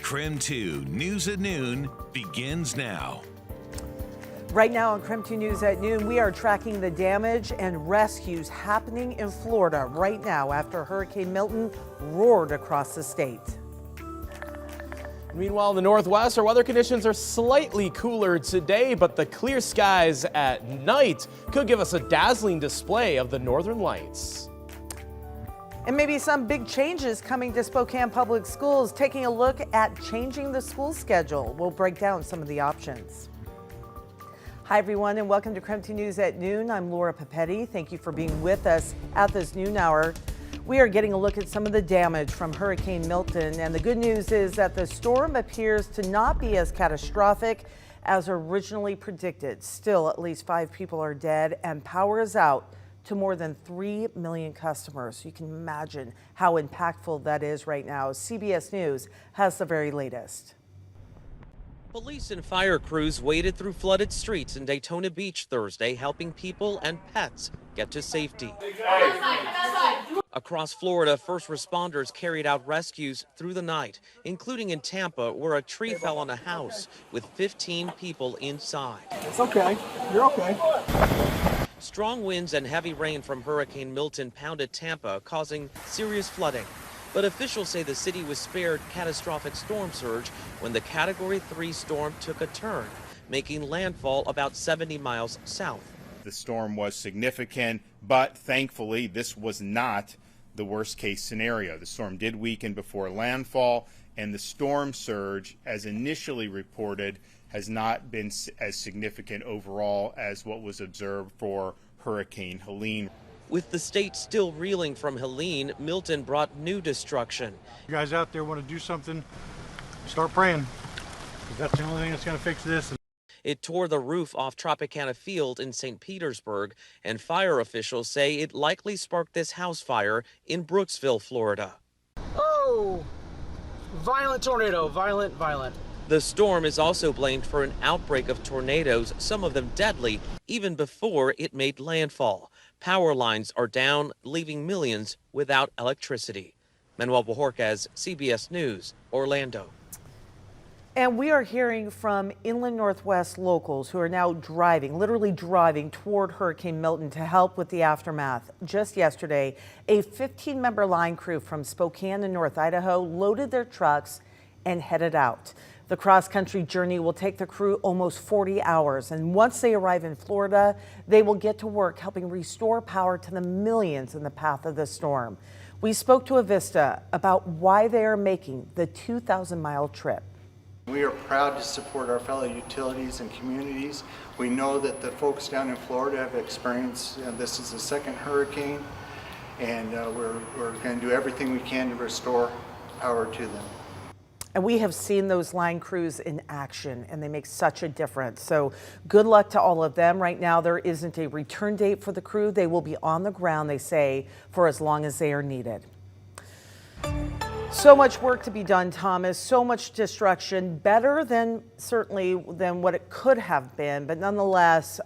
KREM 2 News at Noon begins now. Right now on KREM 2 News at Noon, we are tracking the damage and rescues happening in Florida right now after Hurricane Milton roared across the state. Meanwhile, in the Northwest, our weather conditions are slightly cooler today, but the clear skies at night could give us a dazzling display of the northern lights. And maybe some big changes coming to Spokane Public Schools, taking a look at changing the school schedule. We'll break down some of the options. Hi, everyone, and welcome to KREM 2 News at Noon. I'm Laura Papetti. Thank you for being with us at this noon hour. We are getting a look at some of the damage from Hurricane Milton, and the good news is that the storm appears to not be as catastrophic as originally predicted. Still, at least 5 people are dead, and power is out to more than 3 million customers. You can imagine how impactful that is right now. CBS News has the very latest. Police and fire crews waded through flooded streets in Daytona Beach Thursday, helping people and pets get to safety. Across Florida, first responders carried out rescues through the night, including in Tampa, where a tree fell on a house with 15 people inside. It's okay. You're okay. Strong winds and heavy rain from Hurricane Milton pounded Tampa, causing serious flooding. But officials say the city was spared catastrophic storm surge when the Category 3 storm took a turn, making landfall about 70 miles south. The storm was significant, but thankfully this was not the worst case scenario. The storm did weaken before landfall, and the storm surge, as initially reported, has not been as significant overall as what was observed for Hurricane Helene. With the state still reeling from Helene, Milton brought new destruction. You guys out there want to do something, start praying, because that's the only thing that's going to fix this. It tore the roof off Tropicana Field in St. Petersburg, and fire officials say it likely sparked this house fire in Brooksville, Florida. Oh, violent tornado, violent. The storm is also blamed for an outbreak of tornadoes, some of them deadly, even before it made landfall. Power lines are down, leaving millions without electricity. Manuel Bojorquez, CBS News, Orlando. And we are hearing from inland Northwest locals who are now literally driving toward Hurricane Milton to help with the aftermath. Just yesterday, a 15-member line crew from Spokane and North Idaho loaded their trucks and headed out. The cross-country journey will take the crew almost 40 hours, and once they arrive in Florida, they will get to work helping restore power to the millions in the path of the storm. We spoke to Avista about why they are making the 2,000-mile trip. We are proud to support our fellow utilities and communities. We know that the folks down in Florida have experienced, this is the second hurricane, and we're going to do everything we can to restore power to them. And we have seen those line crews in action, and they make such a difference. So good luck to all of them. Right now, there isn't a return date for the crew. They will be on the ground, they say, for as long as they are needed. So much work to be done, Thomas. So much destruction. Better than what it could have been, but nonetheless,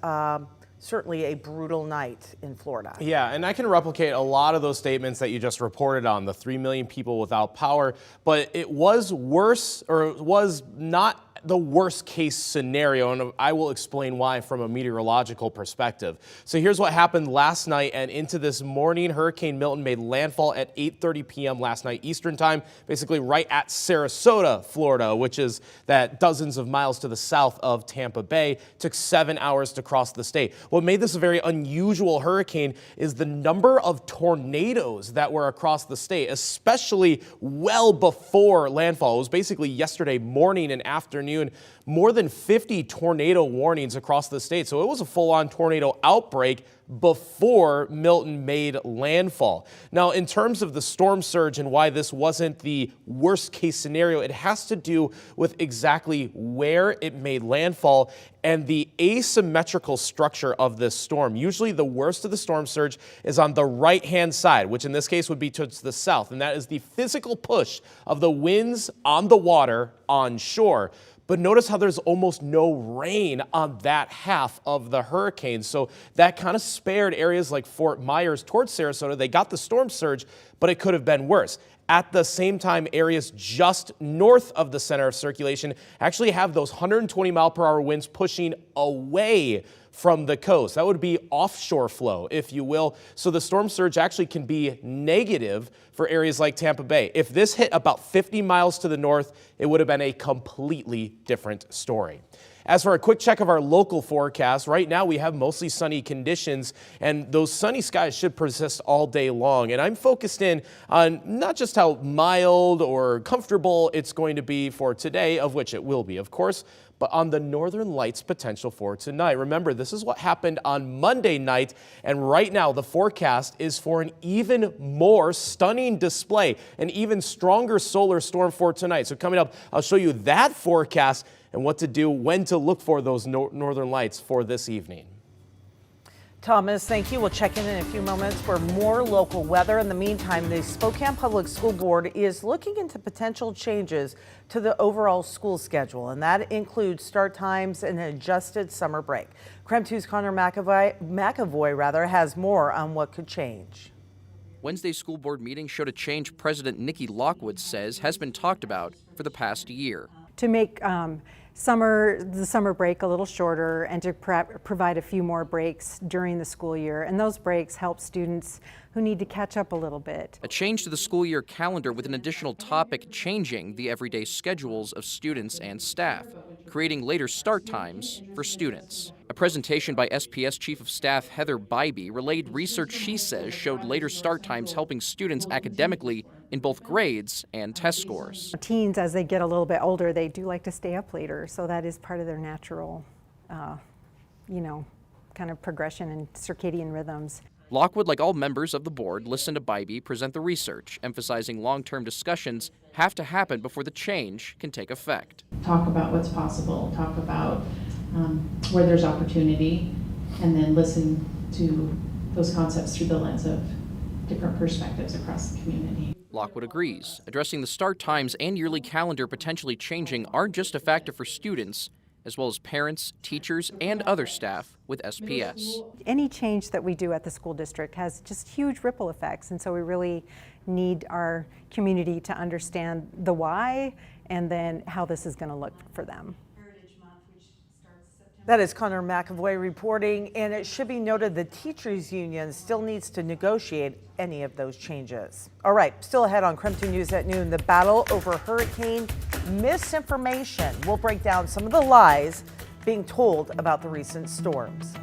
certainly a brutal night in Florida. Yeah, and I can replicate a lot of those statements that you just reported on, the 3 million people without power, but it was worse, or it was not the worst case scenario, and I will explain why from a meteorological perspective. So here's what happened last night and into this morning. Hurricane Milton made landfall at 8:30 p.m. last night Eastern time, basically right at Sarasota, Florida, which is that dozens of miles to the south of Tampa Bay. Took 7 hours to cross the state. What made this a very unusual hurricane is the number of tornadoes that were across the state, especially well before landfall. It was basically yesterday morning and afternoon. More than 50 tornado warnings across the state. So it was a full-on tornado outbreak before Milton made landfall. Now, in terms of the storm surge and why this wasn't the worst case scenario, it has to do with exactly where it made landfall and the asymmetrical structure of this storm. Usually the worst of the storm surge is on the right-hand side, which in this case would be towards the south, and that is the physical push of the winds on the water on shore. But notice how there's almost no rain on that half of the hurricane. So that kind of spared areas like Fort Myers towards Sarasota. They got the storm surge, but it could have been worse. At the same time, areas just north of the center of circulation actually have those 120-mile-per-hour winds pushing away from the coast. That would be offshore flow, if you will. So the storm surge actually can be negative for areas like Tampa Bay. If this hit about 50 miles to the north, it would have been a completely different story. As for a quick check of our local forecast, right now we have mostly sunny conditions, and those sunny skies should persist all day long. And I'm focused in on not just how mild or comfortable it's going to be for today, of which it will be, of course, but on the northern lights potential for tonight. Remember, this is what happened on Monday night, and right now the forecast is for an even more stunning display, an even stronger solar storm for tonight. So coming up, I'll show you that forecast and what to do, when to look for those northern lights for this evening. Thomas, thank you. We'll check in a few moments for more local weather. In the meantime, the Spokane Public School Board is looking into potential changes to the overall school schedule, and that includes start times and an adjusted summer break. KREM 2's Connor McAvoy has more on what could change. Wednesday's school board meeting showed a change President Nikki Lockwood says has been talked about for the past year. To make the summer break a little shorter and to provide a few more breaks during the school year. And those breaks help students who need to catch up a little bit. A change to the school year calendar with an additional topic changing the everyday schedules of students and staff, creating later start times for students. A presentation by SPS Chief of Staff Heather Bybee relayed research she says showed later start times helping students academically in both grades and test scores. Teens, as they get a little bit older, they do like to stay up later, so that is part of their natural, kind of progression and circadian rhythms. Lockwood, like all members of the board, listened to Bybee present the research, emphasizing long-term discussions have to happen before the change can take effect. Talk about what's possible, talk about where there's opportunity, and then listen to those concepts through the lens of different perspectives across the community. Lockwood agrees. Addressing the start times and yearly calendar potentially changing aren't just a factor for students, as well as parents, teachers, and other staff with SPS. Any change that we do at the school district has just huge ripple effects, and so we really need our community to understand the why and then how this is going to look for them. That is Connor McAvoy reporting, and it should be noted the teachers union still needs to negotiate any of those changes. All right, still ahead on KREM 2 News at noon, the battle over hurricane misinformation. We'll break down some of the lies being told about the recent storms.